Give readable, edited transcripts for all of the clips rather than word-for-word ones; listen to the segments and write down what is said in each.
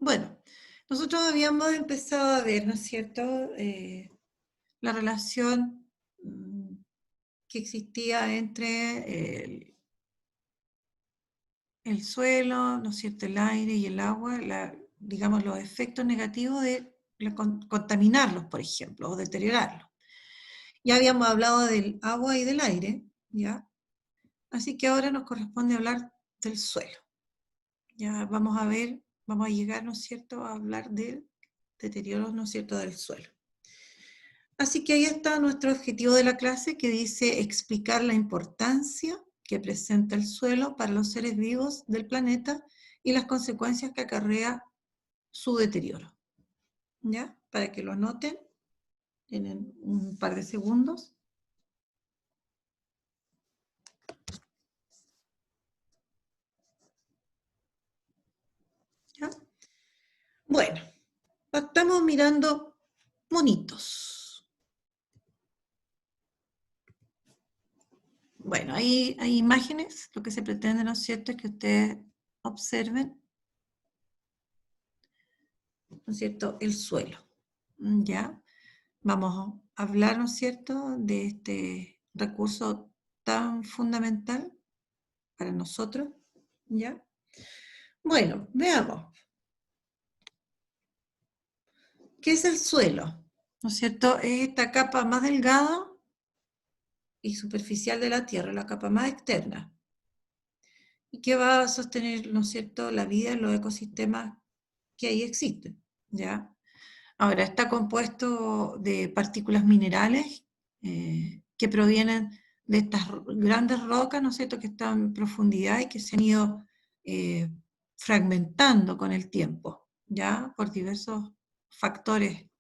Bueno, nosotros habíamos empezado a ver, ¿no es cierto?, la relación que existía entre el suelo, ¿no es cierto?, el aire y el agua, digamos, los efectos negativos de contaminarlos, por ejemplo, o deteriorarlos. Ya habíamos hablado del agua y del aire, ¿ya? Así que ahora nos corresponde hablar del suelo. Ya vamos a ver, vamos a llegar, ¿no es cierto?, a hablar del deterioro, ¿no es cierto?, del suelo. Así que ahí está nuestro objetivo de la clase, que dice explicar la importancia que presenta el suelo para los seres vivos del planeta y las consecuencias que acarrea su deterioro. ¿Ya? Para que lo anoten, tienen un par de segundos. ¿Ya? Bueno, estamos mirando monitos. Bueno, ahí hay imágenes, lo que se pretende, ¿no es cierto?, es que ustedes observen, ¿no es cierto?, el suelo. ¿Ya? Vamos a hablar, ¿no es cierto?, de este recurso tan fundamental para nosotros, ¿ya? Bueno, veamos. ¿Qué es el suelo? ¿No es cierto? Es esta capa más delgada y superficial de la Tierra, la capa más externa, y que va a sostener, ¿no es cierto?, la vida en los ecosistemas que ahí existen, ¿ya? Ahora, está compuesto de partículas minerales que provienen de estas grandes rocas, ¿no es cierto?, que están en profundidad y que se han ido fragmentando con el tiempo, ¿ya?, por diversos factores,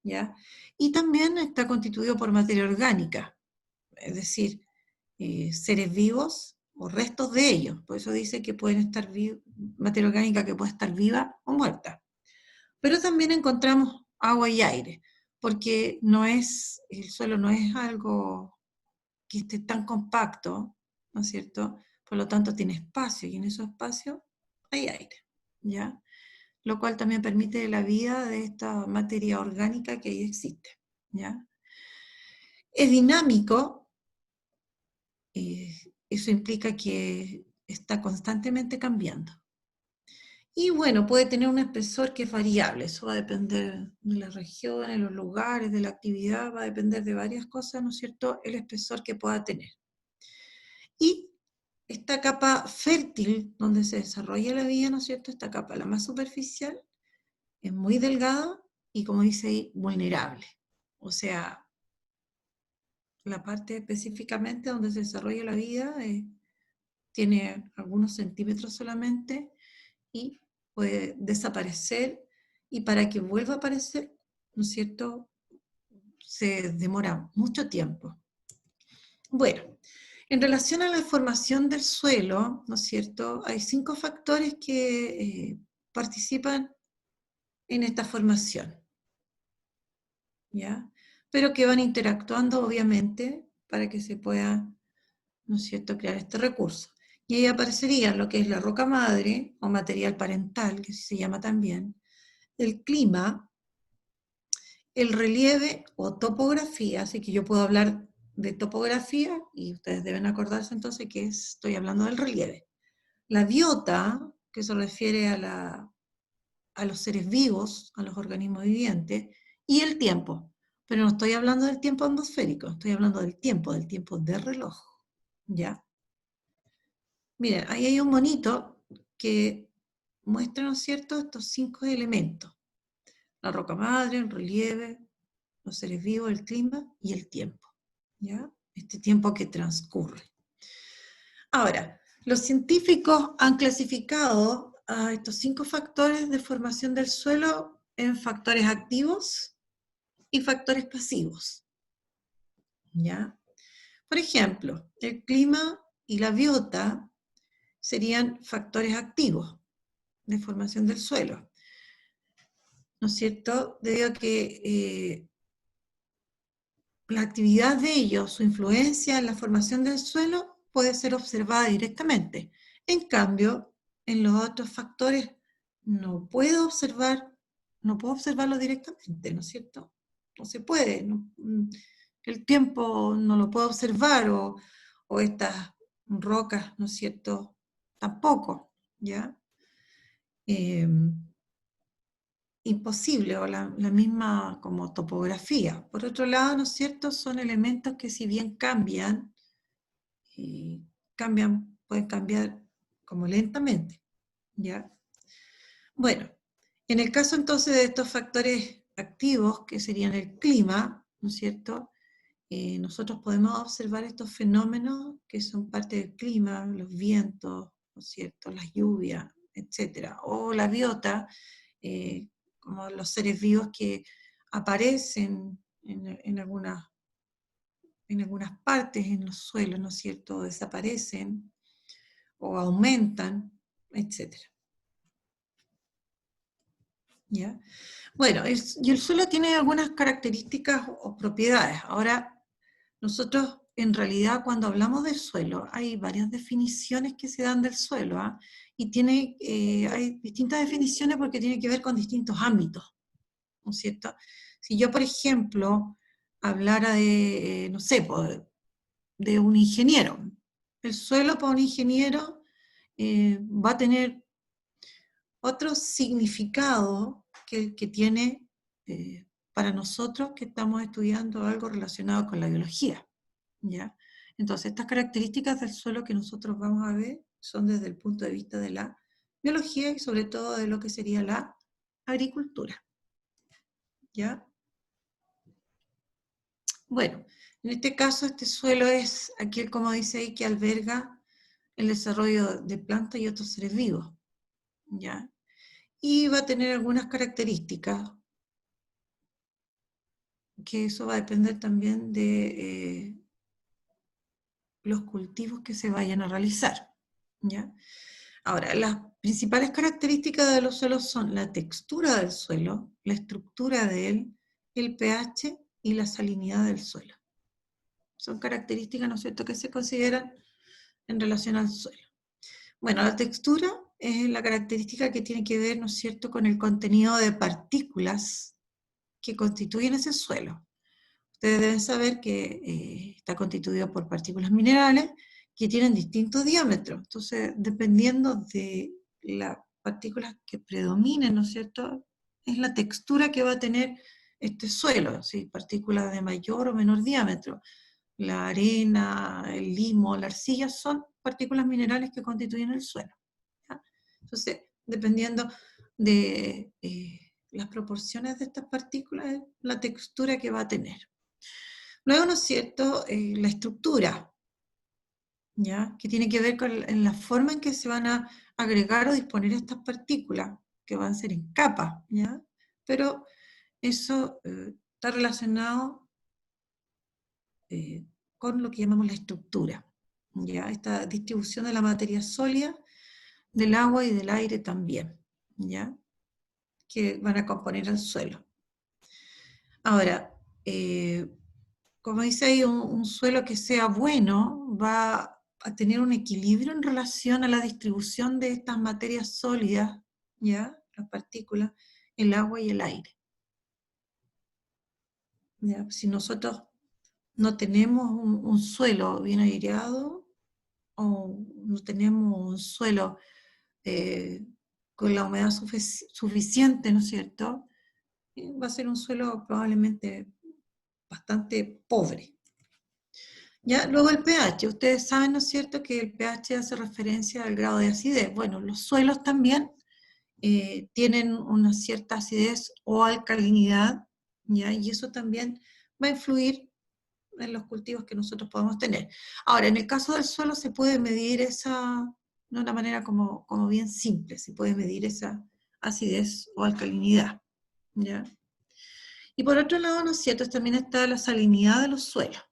¿ya? Y también está constituido por materia orgánica, es decir, seres vivos o restos de ellos. Por eso dice que pueden estar materia orgánica que puede estar viva o muerta. Pero también encontramos agua y aire, porque el suelo no es algo que esté tan compacto, ¿no es cierto? Por lo tanto tiene espacio, y en esos espacios hay aire, ¿ya? Lo cual también permite la vida de esta materia orgánica que ahí existe, ¿ya? Es dinámico, eso implica que está constantemente cambiando. Y bueno, puede tener un espesor que es variable, eso va a depender de la región, de los lugares, de la actividad, va a depender de varias cosas, ¿no es cierto?, el espesor que pueda tener. Y esta capa fértil, donde se desarrolla la vida, ¿no es cierto?, esta capa, la más superficial, es muy delgada y, como dice ahí, vulnerable. O sea, la parte específicamente donde se desarrolla la vida tiene algunos centímetros solamente y puede desaparecer, y para que vuelva a aparecer, ¿no es cierto?, se demora mucho tiempo. Bueno, en relación a la formación del suelo, ¿no es cierto?, hay 5 factores que participan en esta formación, ¿ya? Pero que van interactuando, obviamente, para que se pueda, ¿no es cierto?, crear este recurso. Y ahí aparecería lo que es la roca madre, o material parental, que así se llama también, el clima, el relieve o topografía, así que yo puedo hablar de topografía, y ustedes deben acordarse entonces que estoy hablando del relieve. La biota, que se refiere a los seres vivos, a los organismos vivientes, y el tiempo. Pero no estoy hablando del tiempo atmosférico, estoy hablando del tiempo de reloj, ¿ya? Miren, ahí hay un monito que muestra, ¿no es cierto?, estos 5 elementos. La roca madre, el relieve, los seres vivos, el clima y el tiempo, ¿ya? Este tiempo que transcurre. Ahora, los científicos han clasificado a estos 5 factores de formación del suelo en factores activos y factores pasivos, ¿ya? Por ejemplo, el clima y la biota serían factores activos de formación del suelo, ¿no es cierto?, debido a que la actividad de ellos, su influencia en la formación del suelo, puede ser observada directamente. En cambio, en los otros factores no puedo observarlo directamente, ¿no es cierto? No se puede, el tiempo no lo puedo observar, o estas rocas, ¿no es cierto? Tampoco, ¿ya? Eh, Imposible, o la misma como topografía. Por otro lado, ¿no es cierto? Son elementos que si bien cambian, pueden cambiar como lentamente, ¿ya? Bueno, en el caso entonces de estos factores activos, que serían el clima, ¿no es cierto? Nosotros podemos observar estos fenómenos que son parte del clima, los vientos, ¿no es cierto? Las lluvias, etcétera, o la biota, eh, como los seres vivos que aparecen en algunas partes en los suelos, ¿no es cierto? O desaparecen o aumentan, etcétera. ¿Ya? Bueno, y el suelo tiene algunas características o propiedades. Ahora, nosotros en realidad cuando hablamos del suelo hay varias definiciones que se dan del suelo, ¿ah? Y hay distintas definiciones porque tiene que ver con distintos ámbitos, ¿no es cierto? Si yo, por ejemplo, hablara de, no sé, de un ingeniero, el suelo para un ingeniero va a tener otro significado que el que tiene para nosotros que estamos estudiando algo relacionado con la biología, ¿ya? Entonces, estas características del suelo que nosotros vamos a ver son desde el punto de vista de la biología y sobre todo de lo que sería la agricultura, ¿ya? Bueno, en este caso este suelo es aquel, como dice ahí, que alberga el desarrollo de plantas y otros seres vivos, ¿ya? Y va a tener algunas características que eso va a depender también de los cultivos que se vayan a realizar, ¿ya? Ahora, las principales características de los suelos son la textura del suelo, la estructura de él, el pH y la salinidad del suelo. Son características, ¿no es cierto?, que se consideran en relación al suelo. Bueno, la textura es la característica que tiene que ver, ¿no es cierto?, con el contenido de partículas que constituyen ese suelo. Ustedes deben saber que está constituido por partículas minerales que tienen distintos diámetros. Entonces, dependiendo de las partículas que predominen, ¿no es cierto?, es la textura que va a tener este suelo, ¿sí? Partículas de mayor o menor diámetro. La arena, el limo, la arcilla son partículas minerales que constituyen el suelo, ¿ya? Entonces, dependiendo de las proporciones de estas partículas, es la textura que va a tener. Luego, ¿no es cierto?, la estructura, ¿ya?, que tiene que ver con en la forma en que se van a agregar o disponer estas partículas, que van a ser en capas, ¿ya? Pero eso está relacionado con lo que llamamos la estructura, ¿ya? Esta distribución de la materia sólida, del agua y del aire también, ¿ya?, que van a componer el suelo. Ahora, como dice ahí, un suelo que sea bueno va a tener un equilibrio en relación a la distribución de estas materias sólidas, ¿ya?, las partículas, el agua y el aire, ¿ya? Si nosotros no tenemos un suelo bien aireado, o no tenemos un suelo con la humedad suficiente, ¿no es cierto?, va a ser un suelo probablemente bastante pobre. Ya, luego el pH, ustedes saben, ¿no es cierto?, que el pH hace referencia al grado de acidez. Bueno, los suelos también tienen una cierta acidez o alcalinidad, ¿ya? Y eso también va a influir en los cultivos que nosotros podamos tener. Ahora, en el caso del suelo se puede medir esa, de una manera como bien simple, se puede medir esa acidez o alcalinidad, ¿ya? Y por otro lado, ¿no es cierto?, también está la salinidad de los suelos.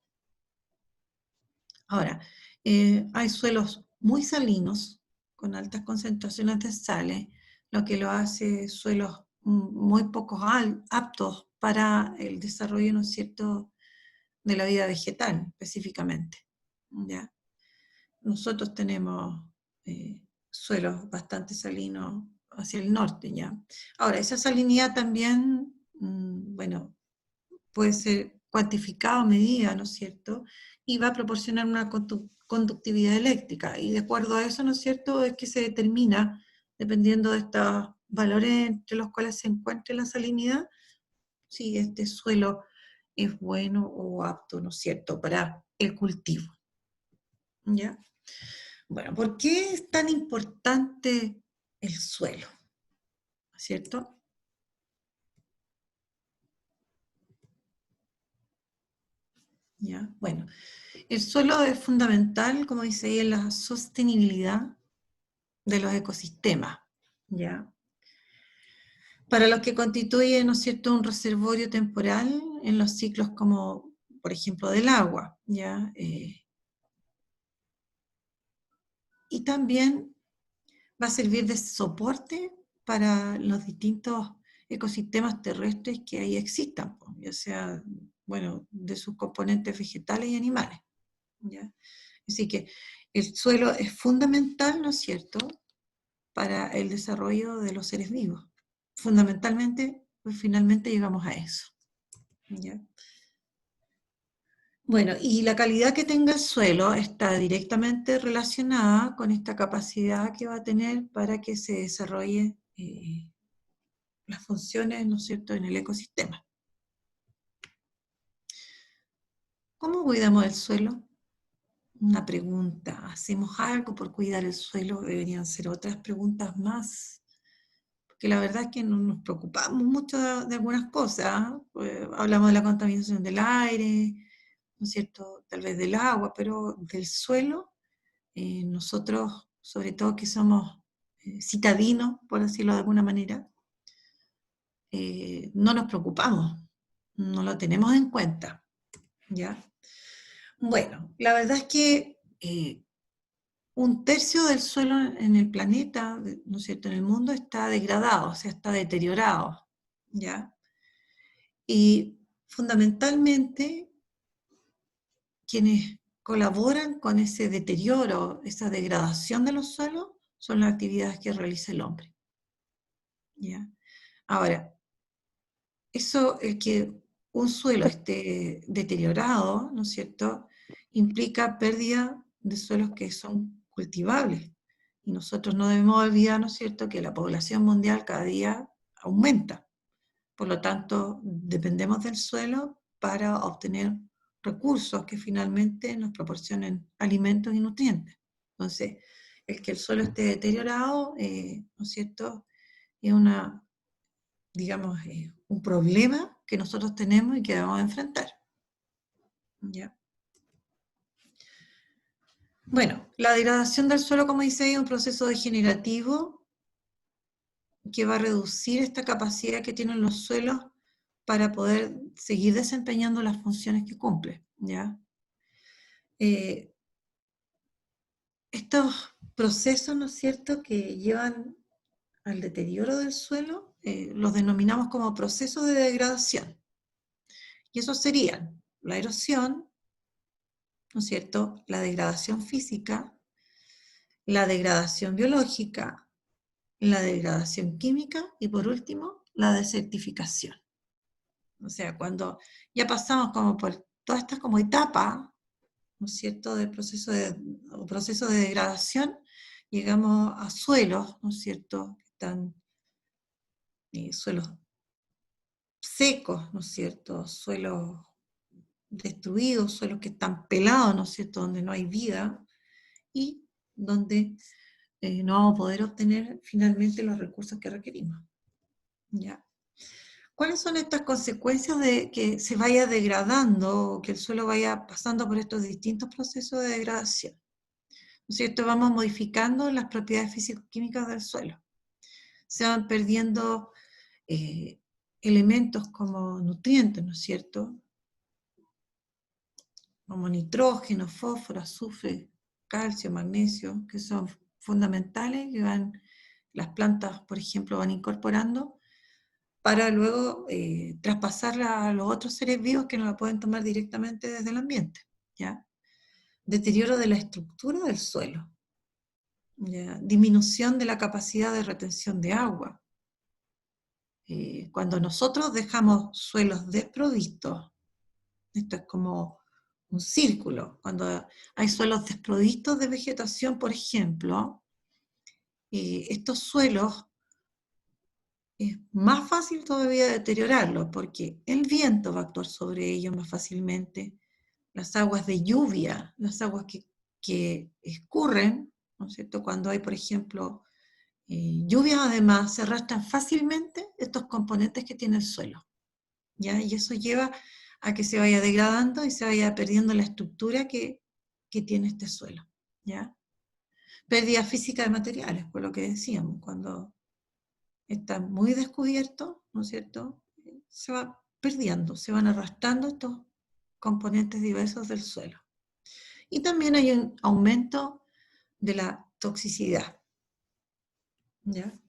Ahora, hay suelos muy salinos, con altas concentraciones de sales, lo que lo hace suelos muy poco aptos para el desarrollo, ¿no es cierto?, de la vida vegetal específicamente, ¿ya? Nosotros tenemos suelos bastante salinos hacia el norte, ¿ya? Ahora, esa salinidad también, bueno, puede ser cuantificada o medida, ¿no es cierto? Y va a proporcionar una conductividad eléctrica, y de acuerdo a eso, ¿no es cierto?, es que se determina, dependiendo de estos valores entre los cuales se encuentre la salinidad, si este suelo es bueno o apto, ¿no es cierto?, para el cultivo, ¿ya? Bueno, ¿por qué es tan importante el suelo? ¿Cierto? ¿Ya? Bueno, el suelo es fundamental, como dice ahí, en la sostenibilidad de los ecosistemas, ¿ya? Para los que constituyen, ¿no es cierto?, un reservorio temporal en los ciclos como, por ejemplo, del agua, ¿ya? Y también va a servir de soporte para los distintos ecosistemas terrestres que ahí existan, ya sea, bueno, de sus componentes vegetales y animales, ¿ya? Así que el suelo es fundamental, ¿no es cierto?, para el desarrollo de los seres vivos. Fundamentalmente, pues finalmente llegamos a eso, ¿ya? Bueno, y la calidad que tenga el suelo está directamente relacionada con esta capacidad que va a tener para que se desarrolle las funciones, ¿no es cierto?, en el ecosistema. ¿Cómo cuidamos el suelo? Una pregunta. ¿Hacemos algo por cuidar el suelo? Deberían ser otras preguntas más. Porque la verdad es que no nos preocupamos mucho de algunas cosas. Pues, hablamos de la contaminación del aire, ¿no es cierto?, tal vez del agua, pero del suelo, nosotros, sobre todo que somos citadinos, por decirlo de alguna manera, no nos preocupamos, no lo tenemos en cuenta, ¿ya? Bueno, la verdad es que un tercio del suelo en el planeta, ¿no es cierto?, en el mundo está degradado, o sea, está deteriorado, ¿ya? Y fundamentalmente quienes colaboran con ese deterioro, esa degradación de los suelos, son las actividades que realiza el hombre, ¿ya? Ahora, eso, el que un suelo esté deteriorado, ¿no es cierto?, implica pérdida de suelos que son cultivables. Y nosotros no debemos olvidar, ¿no es cierto?, que la población mundial cada día aumenta. Por lo tanto, dependemos del suelo para obtener recursos que finalmente nos proporcionen alimentos y nutrientes. Entonces, el que el suelo esté deteriorado, ¿no es cierto?, es una, digamos, un problema que nosotros tenemos y que debemos enfrentar, ¿ya? Bueno, la degradación del suelo, como dice ahí, es un proceso degenerativo que va a reducir esta capacidad que tienen los suelos para poder seguir desempeñando las funciones que cumplen, ¿ya? Eh, Estos procesos, ¿no es cierto?, que llevan al deterioro del suelo, los denominamos como procesos de degradación. Y esos serían la erosión, ¿no es cierto?, la degradación física, la degradación biológica, la degradación química y por último, la desertificación. O sea, cuando ya pasamos como por todas estas como etapas, ¿no es cierto?, del proceso de degradación, llegamos a suelos, ¿no es cierto?, que están suelos secos, ¿no es cierto?, suelos destruidos, suelos que están pelados, ¿no es cierto?, donde no hay vida y donde no vamos a poder obtener finalmente los recursos que requerimos, ¿ya? ¿Cuáles son estas consecuencias de que se vaya degradando o que el suelo vaya pasando por estos distintos procesos de degradación? ¿No es cierto? Vamos modificando las propiedades físico-químicas del suelo. Se van perdiendo elementos como nutrientes, ¿no es cierto?, como nitrógeno, fósforo, azufre, calcio, magnesio, que son fundamentales, que las plantas, por ejemplo, van incorporando para luego traspasarla a los otros seres vivos que no la pueden tomar directamente desde el ambiente, ¿ya? Deterioro de la estructura del suelo, ¿ya? Disminución de la capacidad de retención de agua. Cuando nosotros dejamos suelos desprovistos, esto es como un círculo, cuando hay suelos desprovistos de vegetación, por ejemplo, estos suelos es más fácil todavía deteriorarlos, porque el viento va a actuar sobre ellos más fácilmente, las aguas de lluvia, las aguas que escurren, ¿no es cierto? Cuando hay, por ejemplo, lluvias, además, se arrastran fácilmente estos componentes que tiene el suelo, ¿ya? Y eso lleva a que se vaya degradando y se vaya perdiendo la estructura que tiene este suelo, ¿ya? Pérdida física de materiales, por lo que decíamos, cuando está muy descubierto, ¿no es cierto? Se va perdiendo, se van arrastrando estos componentes diversos del suelo. Y también hay un aumento de la toxicidad, ¿ya?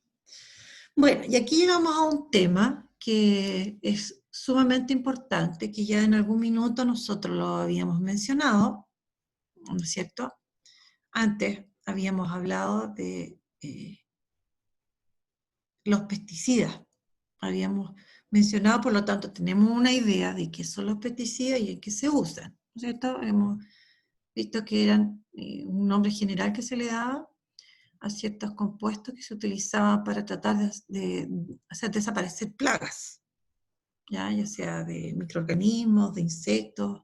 Bueno, y aquí llegamos a un tema que es sumamente importante, que ya en algún minuto nosotros lo habíamos mencionado, ¿no es cierto? Antes habíamos hablado de los pesticidas. Habíamos mencionado, por lo tanto, tenemos una idea de qué son los pesticidas y en qué se usan, ¿no es cierto? Hemos visto que eran un nombre general que se le daba a ciertos compuestos que se utilizaban para tratar de hacer desaparecer plagas, ya sea de microorganismos, de insectos,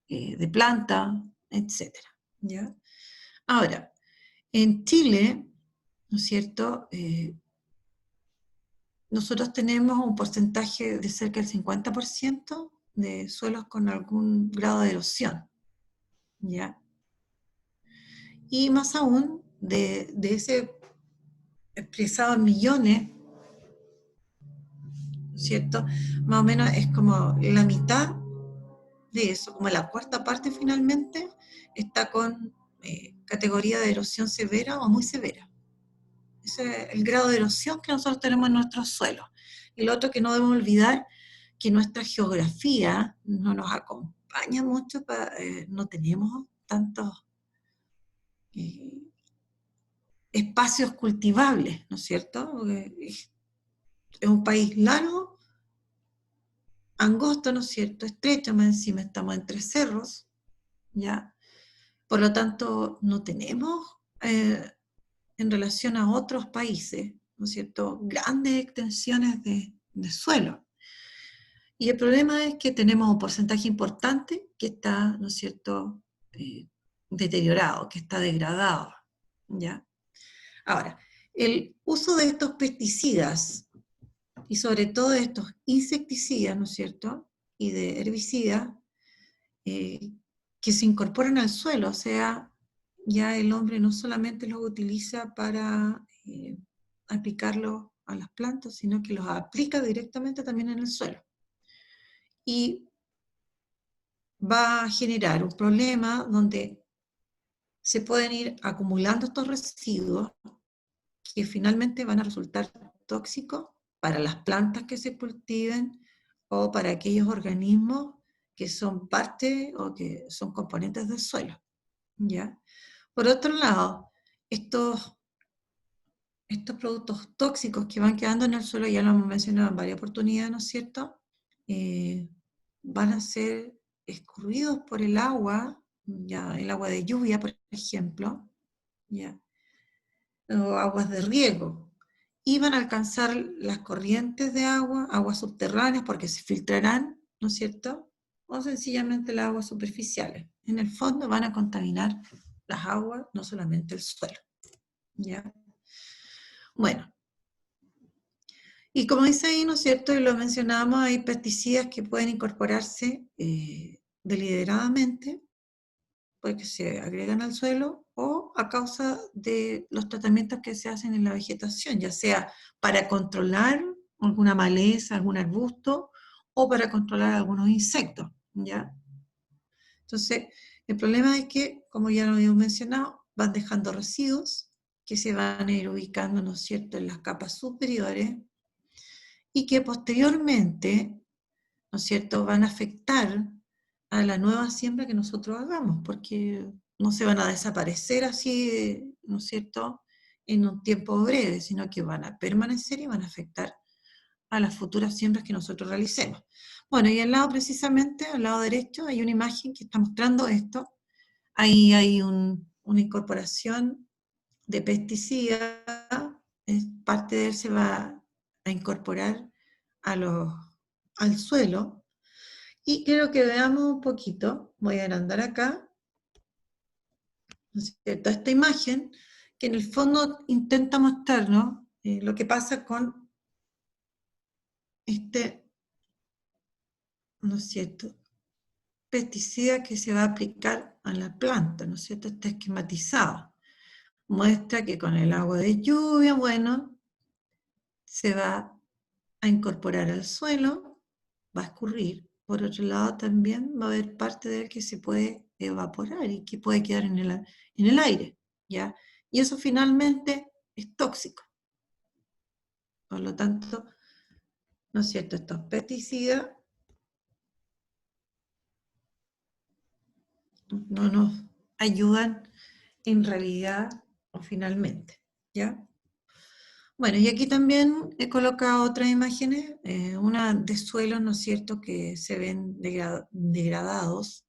de plantas, etcétera, ¿ya? Ahora, en Chile, ¿no es cierto?, nosotros tenemos un porcentaje de cerca del 50% de suelos con algún grado de erosión, ¿ya? Y más aún, de ese expresado en millones, ¿no es cierto? Más o menos es como la mitad de eso, como la cuarta parte finalmente, está con categoría de erosión severa o muy severa. Ese es el grado de erosión que nosotros tenemos en nuestros suelos. Y lo otro que no debemos olvidar, que nuestra geografía no nos acompaña mucho, no tenemos tantos eh, espacios cultivables, ¿no es cierto? Porque es un país largo, angosto, ¿no es cierto? Estrecho, más encima estamos entre cerros, ¿ya? Por lo tanto, no tenemos, en relación a otros países, ¿no es cierto?, grandes extensiones de suelo. Y el problema es que tenemos un porcentaje importante que está, ¿no es cierto?, deteriorado, que está degradado, ¿ya? Ahora, el uso de estos pesticidas y sobre todo de estos insecticidas, ¿no es cierto?, y de herbicidas eh, que se incorporan al suelo, o sea, ya el hombre no solamente los utiliza para aplicarlos a las plantas, sino que los aplica directamente también en el suelo. Y va a generar un problema donde se pueden ir acumulando estos residuos que finalmente van a resultar tóxicos para las plantas que se cultiven o para aquellos organismos que son parte o que son componentes del suelo, ¿ya? Por otro lado, estos productos tóxicos que van quedando en el suelo, ya lo hemos mencionado en varias oportunidades, ¿no es cierto?, Eh, van a ser escurridos por el agua, ya el agua de lluvia, por ejemplo, ya, o aguas de riego, y van a alcanzar las corrientes de agua, aguas subterráneas, porque se filtrarán, ¿no es cierto?, o sencillamente las aguas superficiales. En el fondo van a contaminar las aguas, no solamente el suelo, ¿ya? Bueno, y como dice ahí, ¿no es cierto?, y lo mencionamos, hay pesticidas que pueden incorporarse deliberadamente, porque se agregan al suelo, o a causa de los tratamientos que se hacen en la vegetación, ya sea para controlar alguna maleza, algún arbusto, o para controlar algunos insectos, ¿ya? Entonces, el problema es que, como ya lo habíamos mencionado, van dejando residuos que se van a ir ubicando, ¿no es cierto?, en las capas superiores, y que posteriormente, ¿no es cierto?, van a afectar a la nueva siembra que nosotros hagamos, porque no se van a desaparecer así, ¿no es cierto?, en un tiempo breve, sino que van a permanecer y van a afectar a las futuras siembras que nosotros realicemos. Bueno, y al lado precisamente, al lado derecho, hay una imagen que está mostrando esto. Ahí hay una incorporación de pesticida, parte de él se va a incorporar al suelo. Y quiero que veamos un poquito, voy a agrandar acá, ¿no es cierto?, esta imagen, que en el fondo intenta mostrarnos lo que pasa con este, ¿no es cierto?, pesticida que se va a aplicar a la planta, ¿no es cierto? Está esquematizado. Muestra que con el agua de lluvia, bueno, se va a incorporar al suelo, va a escurrir. Por otro lado, también va a haber parte de él que se puede evaporar y que puede quedar en el aire, ¿ya? Y eso finalmente es tóxico. Por lo tanto, ¿no es cierto?, estos pesticidas no nos ayudan en realidad o finalmente, ¿ya? Bueno, y aquí también he colocado otras imágenes, una de suelos, ¿no es cierto?, que se ven degradados,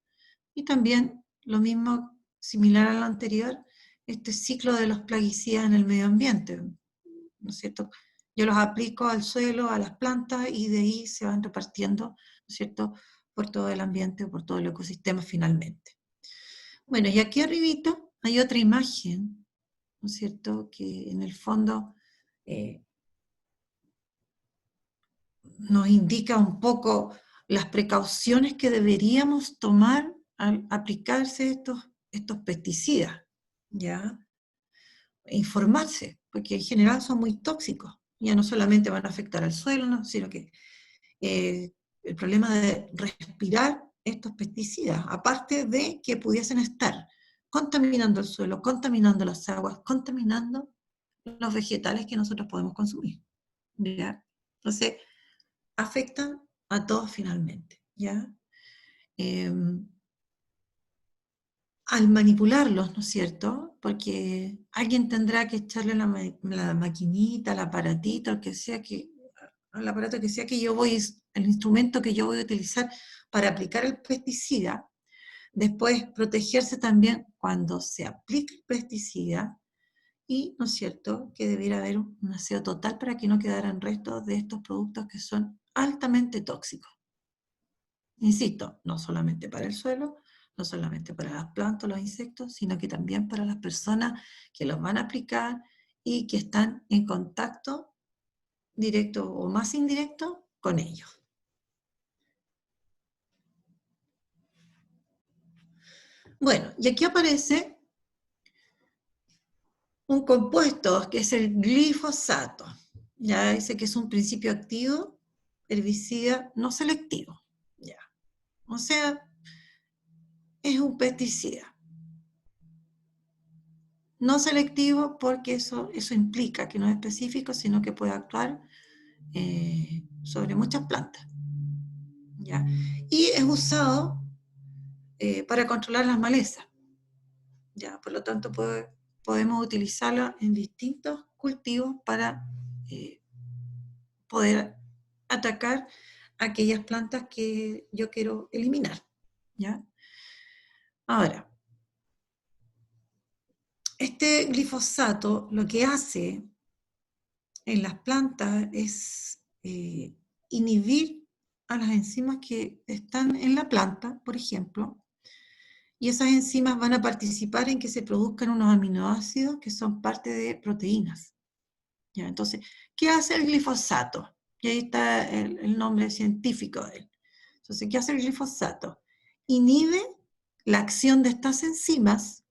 y también lo mismo, similar a lo anterior, este ciclo de los plaguicidas en el medio ambiente, ¿no es cierto? Yo los aplico al suelo, a las plantas, y de ahí se van repartiendo, ¿no es cierto?, por todo el ambiente, por todo el ecosistema finalmente. Bueno, y aquí arribita hay otra imagen, ¿no es cierto?, que en el fondo nos indica un poco las precauciones que deberíamos tomar al aplicarse estos pesticidas, ¿ya? Informarse, porque en general son muy tóxicos. Ya no solamente van a afectar al suelo, ¿no?, sino que el problema de respirar estos pesticidas, aparte de que pudiesen estar contaminando el suelo, contaminando las aguas, contaminando los vegetales que nosotros podemos consumir, ¿ya? Entonces, afectan a todos finalmente, ¿ya? Al manipularlos, ¿no es cierto?, porque alguien tendrá que echarle la maquinita, el aparatito, el aparato que sea que yo voy, el instrumento que yo voy a utilizar para aplicar el pesticida, después protegerse también cuando se aplica el pesticida, y, ¿no es cierto?, que debiera haber un aseo total para que no quedaran restos de estos productos que son altamente tóxicos. Insisto, no solamente para el suelo, no solamente para las plantas, los insectos, sino que también para las personas que los van a aplicar y que están en contacto directo o más indirecto con ellos. Bueno, y aquí aparece un compuesto que es el glifosato. Ya dice que es un principio activo, herbicida no selectivo. Ya. O sea, es un pesticida. No selectivo porque eso implica que no es específico, sino que puede actuar sobre muchas plantas, ¿ya? Y es usado para controlar las malezas, ¿ya? Por lo tanto, podemos utilizarlo en distintos cultivos para poder atacar aquellas plantas que yo quiero eliminar, ¿ya? Ahora, este glifosato lo que hace en las plantas es inhibir a las enzimas que están en la planta, por ejemplo, y esas enzimas van a participar en que se produzcan unos aminoácidos que son parte de proteínas. ¿Ya? Entonces, ¿qué hace el glifosato? Y ahí está el nombre científico de él. Entonces, ¿qué hace el glifosato? Inhibe la acción de estas enzimas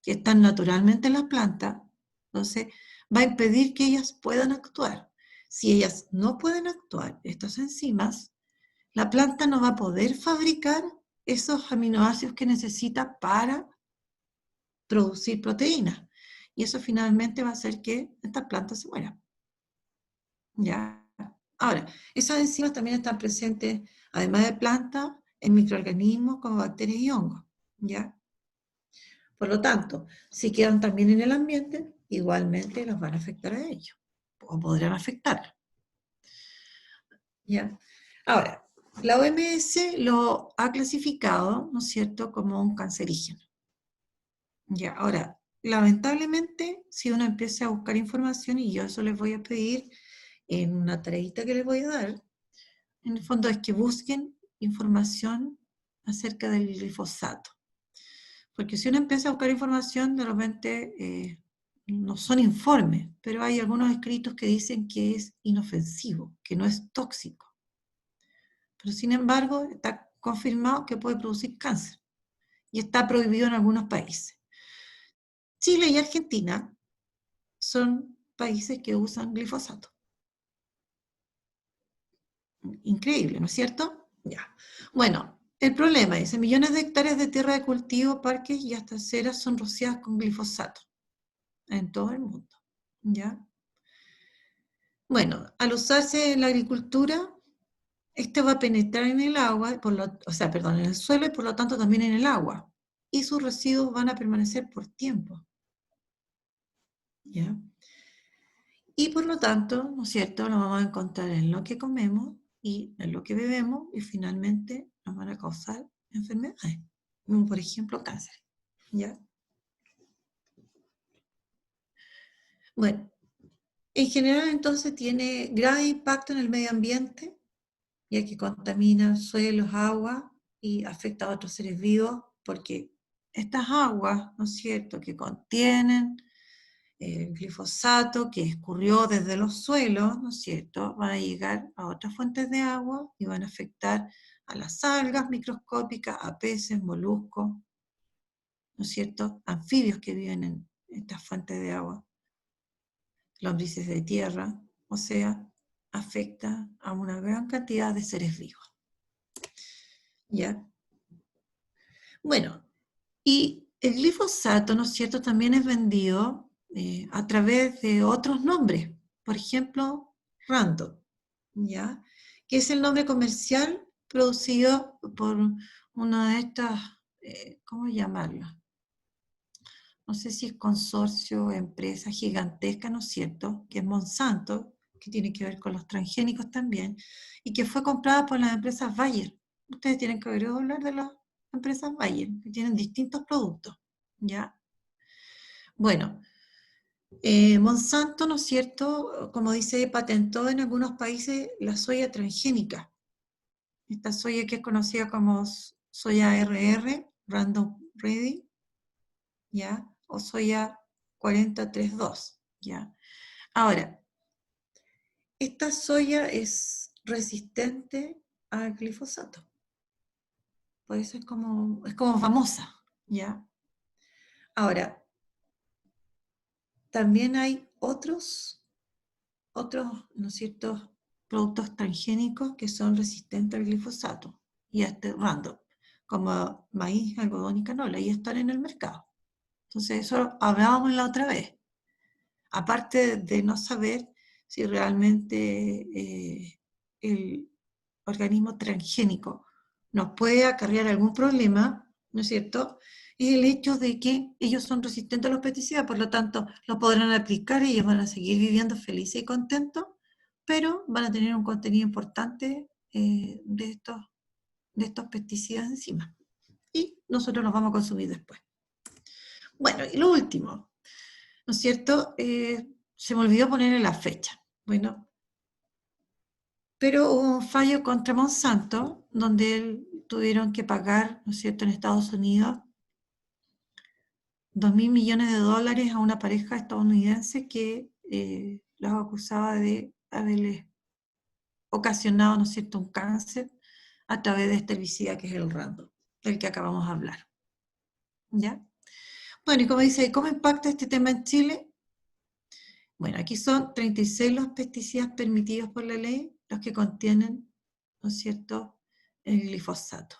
que están naturalmente en las plantas, entonces va a impedir que ellas puedan actuar. Si ellas no pueden actuar, estas enzimas, la planta no va a poder fabricar esos aminoácidos que necesita para producir proteínas. Y eso finalmente va a hacer que estas plantas se mueran. ¿Ya? Ahora, esas enzimas también están presentes, además de plantas, en microorganismos como bacterias y hongos. ¿Ya? Por lo tanto, si quedan también en el ambiente, igualmente los van a afectar a ellos, o podrán afectar. ¿Ya? Ahora, la OMS lo ha clasificado, ¿no es cierto?, como un cancerígeno. Ya, ahora, lamentablemente, si uno empieza a buscar información, y yo eso les voy a pedir en una tareita que les voy a dar, en el fondo es que busquen información acerca del glifosato. Porque si uno empieza a buscar información, de repente no son informes, pero hay algunos escritos que dicen que es inofensivo, que no es tóxico. Pero sin embargo, está confirmado que puede producir cáncer y está prohibido en algunos países. Chile y Argentina son países que usan glifosato. Increíble, ¿no es cierto? Ya. Bueno, el problema es, millones de hectáreas de tierra de cultivo, parques y hasta aceras son rociadas con glifosato en todo el mundo. ¿Ya? Bueno, al usarse en la agricultura, este va a penetrar en el agua, en el suelo y por lo tanto también en el agua. Y sus residuos van a permanecer por tiempo. ¿Ya? Y por lo tanto, ¿no es cierto?, lo vamos a encontrar en lo que comemos y en lo que bebemos y finalmente nos van a causar enfermedades, como por ejemplo cáncer. ¿Ya? Bueno, en general entonces tiene grave impacto en el medio ambiente, ya que contamina suelos, aguas y afecta a otros seres vivos, porque estas aguas, ¿no es cierto?, que contienen el glifosato que escurrió desde los suelos, ¿no es cierto?, van a llegar a otras fuentes de agua y van a afectar a las algas microscópicas, a peces, moluscos, ¿no es cierto?, anfibios que viven en estas fuentes de agua, lombrices de tierra, o sea, afecta a una gran cantidad de seres vivos. ¿Ya? Bueno, y el glifosato, ¿no es cierto?, también es vendido a través de otros nombres, por ejemplo, Roundup, ¿ya?, que es el nombre comercial producido por una de estas, ¿cómo llamarlo? No sé si es consorcio, empresa gigantesca, ¿no es cierto?, que es Monsanto, que tiene que ver con los transgénicos también, y que fue comprada por las empresas Bayer. Ustedes tienen que oír hablar de las empresas Bayer, que tienen distintos productos, ¿ya? Bueno, Monsanto, ¿no es cierto?, como dice, patentó en algunos países la soya transgénica. Esta soya que es conocida como soya RR, Random Ready, ¿ya?, o soya 4032, ¿ya? Ahora, esta soya es resistente al glifosato, por eso es como famosa, ¿ya? Ahora, también hay otros, ¿no es cierto?, productos transgénicos que son resistentes al glifosato y a este Roundup, como maíz, algodón y canola, y están en el mercado. Entonces, eso hablábamos la otra vez. Aparte de no saber si realmente el organismo transgénico nos puede acarrear algún problema, ¿no es cierto?, es el hecho de que ellos son resistentes a los pesticidas, por lo tanto, los podrán aplicar y ellos van a seguir viviendo felices y contentos, pero van a tener un contenido importante de estos pesticidas encima. Y nosotros los vamos a consumir después. Bueno, y lo último, ¿no es cierto? Se me olvidó ponerle la fecha. Bueno, pero hubo un fallo contra Monsanto, donde tuvieron que pagar, ¿no es cierto?, en Estados Unidos, $2.000 millones a una pareja estadounidense que los acusaba de haberles ocasionado, ¿no es cierto?, un cáncer a través de este herbicida que es el Roundup, del que acabamos de hablar. ¿Ya? Bueno, y como dice, ¿cómo impacta este tema en Chile? Bueno, aquí son 36 los pesticidas permitidos por la ley, los que contienen, ¿no es cierto?, el glifosato.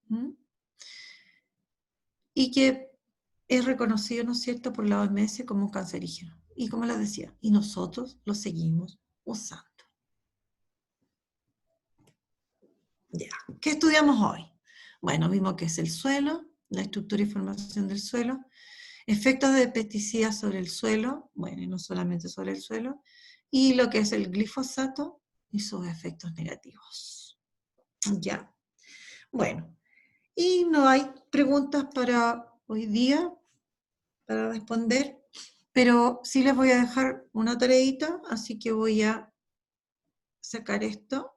¿Mm? Y que es reconocido, ¿no es cierto?, por la OMS como un cancerígeno. Y como les decía, y nosotros lo seguimos usando. Ya. ¿Qué estudiamos hoy? Bueno, vimos que es el suelo, la estructura y formación del suelo, efectos de pesticidas sobre el suelo, bueno, y no solamente sobre el suelo, y lo que es el glifosato y sus efectos negativos. Ya, bueno, y no hay preguntas para hoy día para responder, pero sí les voy a dejar una tareita, así que voy a sacar esto.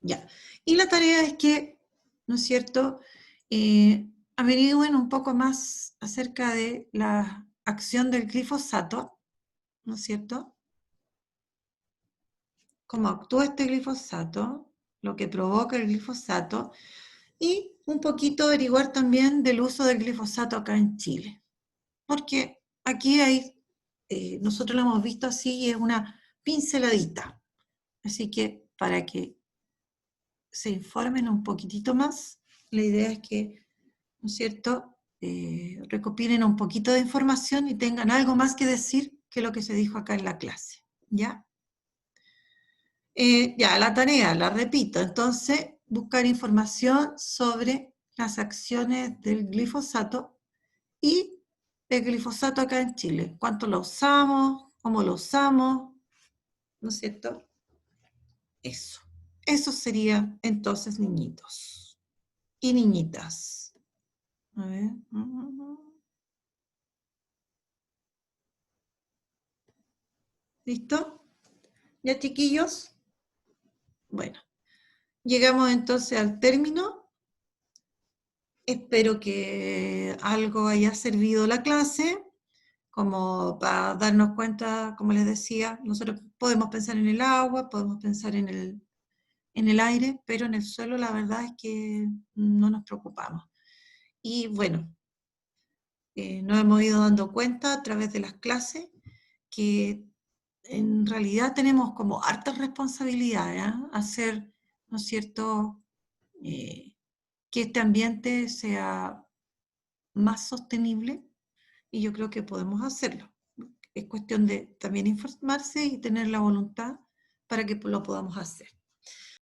Ya. Y la tarea es que, ¿no es cierto?, averigüen un poco más acerca de la acción del glifosato, ¿no es cierto? Cómo actúa este glifosato, lo que provoca el glifosato, y un poquito averiguar también del uso del glifosato acá en Chile. Porque aquí hay, nosotros lo hemos visto así, y es una pinceladita. Así que para que se informen un poquitito más, la idea es que, ¿no es cierto?, recopilen un poquito de información y tengan algo más que decir que lo que se dijo acá en la clase, ¿ya? Ya, la tarea, la repito, entonces, buscar información sobre las acciones del glifosato y el glifosato acá en Chile. ¿Cuánto lo usamos? ¿Cómo lo usamos? ¿No es cierto? Eso. Eso sería entonces, niñitos y niñitas. A ver. ¿Listo? ¿Ya, chiquillos? Bueno, llegamos entonces al término. Espero que algo haya servido la clase, como para darnos cuenta, como les decía, nosotros podemos pensar en el agua, podemos pensar en el aire, pero en el suelo la verdad es que no nos preocupamos. Y bueno, nos hemos ido dando cuenta a través de las clases que en realidad tenemos como hartas responsabilidades, ¿eh? Hacer, ¿no es cierto?, que este ambiente sea más sostenible, y yo creo que podemos hacerlo. Es cuestión de también informarse y tener la voluntad para que lo podamos hacer.